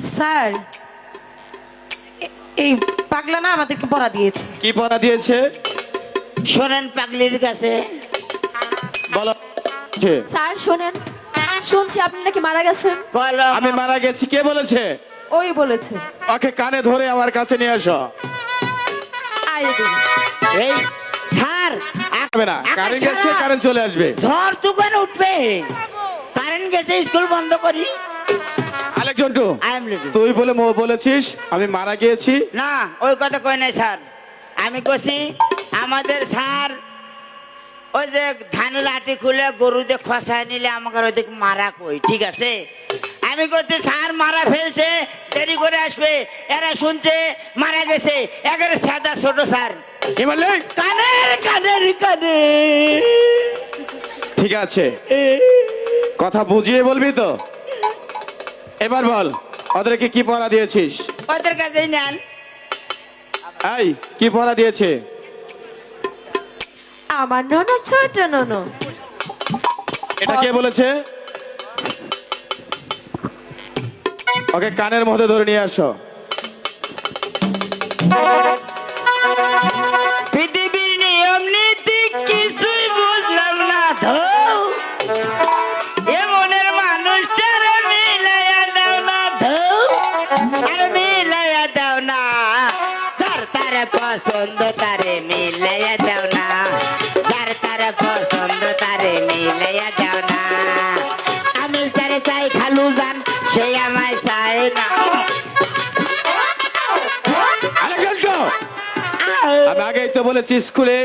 Sir এই পাগলা না আমাদেরকে পড়া দিয়েছে। কি পড়া দিয়েছে শোনেন পাগলির কাছে। বলো। স্যার শোনেন, শুনছি আপনি নাকি মারা গেছেন। কলম আমি মারা গেছি, কে বলেছে? ওই বলেছে। ওকে কানে ধরে আমার কাছে নিয়ে আসো। আরে দিন এই স্যার হবে না, কারেন্ট গেছে, কারেন্ট চলে আসবে। ঝড় তুফান উঠবে, কারেন্ট গেছে, স্কুল বন্ধ করি। Alek Jontu, I am ready. তুই বলে বলেছিস আমি মারা গিয়েছি। না ওই কথা কই নাই স্যার, আমি কইছি আমাদের স্যার ওই যে ধানের আটি খুলে গরুতে খসায় নিলে আমাকে ওইদিক মারা কই, ঠিক আছে? আমি কইছি স্যার মারা ফেলছে, দেরি করে আসবে, এরা শুনছে মারা গেছে, একেবারে সাদা ছোট স্যার। কি বললি? কানের কানের কানে। ঠিক আছে, কথা বুঝিয়ে বলবি তো। এবার বল, ওদেরকে কি পড়া দিয়েছিস? ওদের কাছেই নেন। এই কি পড়া দিয়েছে? আমার ননদ, ছোট ননদ। এটা কে বলেছে? ওকে কানের মধ্যে ধরে নিয়ে আসো। পৃথিবীর নিয়ম নীতি কিছুই বুঝলাম না ধৌ, এমনের মানুষটারে মিলাইয়া দাও না ধৌ, আর মিলাইয়া দাও না, যার তারে পছন্দ তারে মিলাইয়া দাও না, যার তারে পছন্দ তারে মিলাইয়া দাও না। আমি তারে চাই খালু জান, সে আমায় চায় না। আলেক জন্টু, আমি আগেই তো বলেছি স্কুলে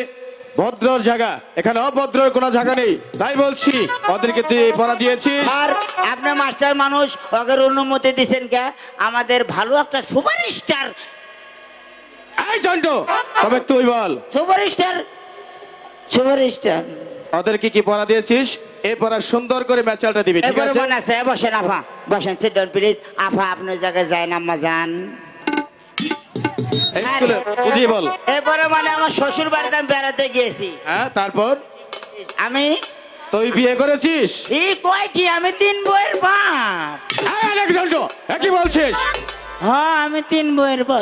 ভদ্রর জায়গা, এখানে অভদ্রের কোনো জায়গা নেই, তাই বলছি ওদেরকে তুই এই পড়া দিয়েছিস। আর আপনি মাস্টার মানুষ, ওদের অনুমতি দিচ্ছেন কে? আমাদের ভালো একটা সুপারস্টার, এই জন্টু, তবে তুই বল সুপারস্টার, সুপারস্টার। ওদেরকে কি পড়া দিয়েছিস? এই পড়া সুন্দর করে ম্যাচালটা দিবি, ঠিক এবারে আছে? মনে আছে, বসেন আপা, বসেন, সিট ডাউন প্লিজ। আপা আপনার জায়গায় যায় না আম্মা যান। এই স্কুলে বুঝিয়ে বল। এরপরে মানে আমার শ্বশুর বাড়িতে আমি বেড়াতে গিয়েছি। হ্যাঁ, তারপর আমি তুই বিয়ে করেছিস? এই কয়টি, আমি 3 বইয়ের বাপ। এই আলেক জন্টু, এ কি বলছিস? হ্যাঁ আমি 3 বইয়ের বাপ।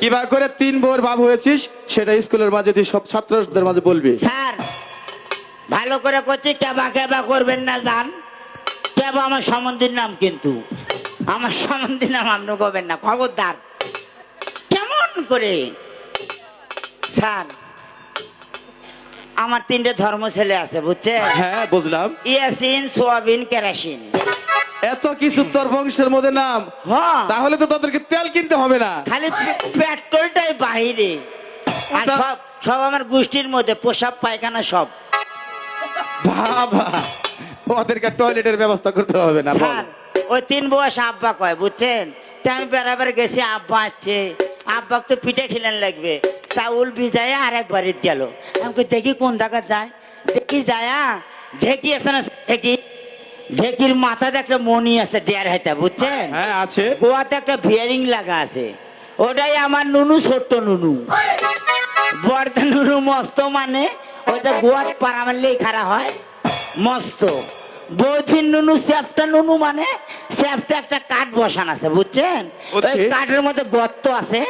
কিভাবে করে 3 বউয়ের বাপ হয়েছিস সেটা স্কুলের মাঝে তুই সব ছাত্রদের মাঝে বলবি। স্যার ভালো করে করছি, কেবা কেবা করবেন না জান। কেবা আমার সম্বন্ধীর নাম, কিন্তু আমার সম্বন্ধীর নাম আপনি করবেন না, খবরদার। কেমন করে? স্যার আমার 3টে ধর্ম ছেলে আছে, বুঝছে? হ্যাঁ বুঝলাম। Yasin, soybean, kerosene. এত কিছু তোর বংশের মধ্যে নাম, হ্যাঁ তাহলে তো তোদেরকে তেল কিনতে হবে না। খালি পেট্রোলটাই বাহিরে, আর সব সব আমার গোষ্ঠীর মধ্যে, পোশাক পায়খানা সব। বাবা, ওদেরকে টয়লেটের ব্যবস্থা করতে হবে না। বল। স্যার ওই 3 বয়স আব্বা কয়, বুঝছেন? তা আমি বেড়াবার গেছি, আব্বা আছে, আব্বাকে তো পিঠে খিলেন লাগবে, চাউল ভিজায় আর একবার গেল। আমি কই, দেখি কোন জায়গা যায়, দেখি যায়া ঢেকি আছে না, ঢেকি, ঢেকির মাথাতে একটা মণি আছে, ডেয়ার হাইতা, বুঝছেন? হ্যাঁ আছে। গোয়াতে একটা বিয়ারিং লাগা আছে, ওটাই আমার নুনু, ছোট্ট নুনু। বড়দা নুনু মস্ত, মানে ওইটা গোয়াত পাড়া মারলেই খারাপ হয়, মস্ত। বৌদির নুনু চ্যাপটা নুনু, মানে চ্যাপটা একটা কাঠ বসান আছে, বুঝছেন? ওই কাঠের মধ্যে গর্ত আছে,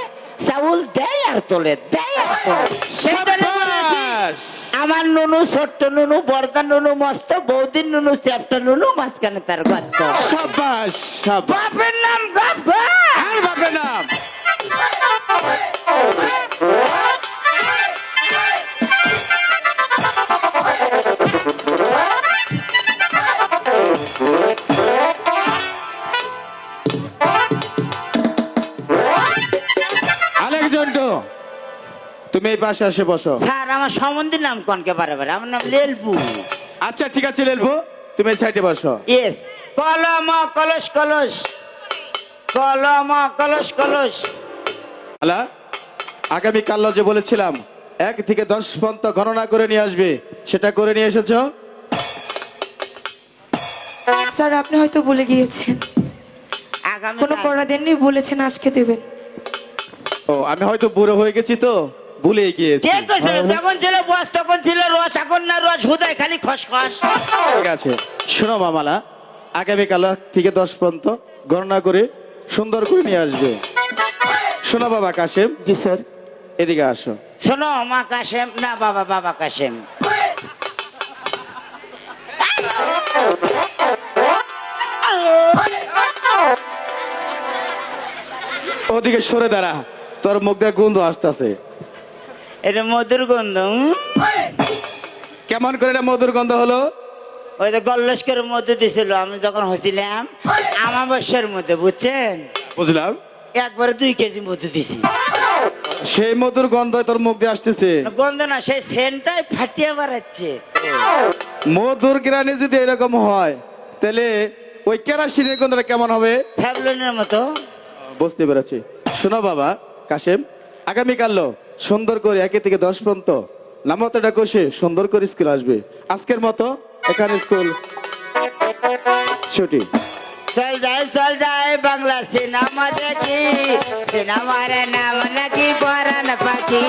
চাউল দেয় আর তোলে, দেয় আর তোলে। সেখানে বলেছি, সাবাস। আমার নুনু ছোট্ট নুনু, বড়দা নুনু মস্ত, বৌদির নুনু চ্যাপটা নুনু, মাঝখানে তার গর্ত। সাবাস সাবাস। বাপের নাম গপ্পা। আর বাপের নাম। আলেক জন্টু, তুমি এই পাশে এসে বসো। স্যার আমার সম্বন্ধীর নাম কনকে বারে বারে, আমার নাম লেলপু। আচ্ছা ঠিক আছে লেলবো, তুমি এই সাইডে বসো। ইয়েস, কলম কলস কলস, কলম কলস কলস। আলা, আগামী কাল যে বলেছিলাম 1 থেকে 10 পর্যন্ত গণনা করে নিয়ে আসবে, সেটা করে নিয়ে এসেছো? স্যার আপনি হয়তো ভুলে গিয়েছেন, আগামী কোনো পড়া দেননি, বলেছেন আজকে দেবেন। ও, আমি হয়তো বুড়ো হয়ে গেছি তো ভুলে গিয়েছি। ঠিক আছে, যখন ছিল বস তখন ছিল রস, এখন না রস, হুদায় খালি খসখস। ঠিক আছে, শোনো মামালা, আগামী কাল থেকে 10 পর্যন্ত গণনা করে সুন্দর করে নিয়ে আসবে। শোনো বাবা কাশেম, জি স্যার। এদিকে আসো। শোনো মা কাশেম, না বাবা, বাবা কাশেম। ওদিকে সরে দাঁড়া, তোর মুখ দিয়ে গন্ধ আসতেছে। এটা মধুর গন্ধ। কেমন করে এটা মধুর গন্ধ হলো? ওই যে গল্লস করে মধু দিছিল আমি যখন হয়েছিলাম আমাবস্যার মধ্যে, বুঝছেন? বুঝলাম। একবারে 2 কেজি মধু দিছি। সেই মধুর গন্ধ তোর মুখ দিয়ে আসতেছে। গন্ধ না, সেই সেন্টটাই ফাটিয়ে বেড়াচ্ছে। মধুর গ্রানে যদি এরকম হয় তাহলে ওই কেরাসিনের গন্ধটা কেমন হবে? ফ্যাবলনের মতো। বুঝতে পেরেছি। শোনো বাবা কাশেম, আগামীকাল সুন্দর করে 1 থেকে 10 পর্যন্ত নামতটা কষে সুন্দর করে স্কুল আসবে। আজকের মতো এখানে স্কুল ছুটি। চল যায় বাংলা সিনেমা দেখি, সিনেমার নাম নাকি পরান পাখি।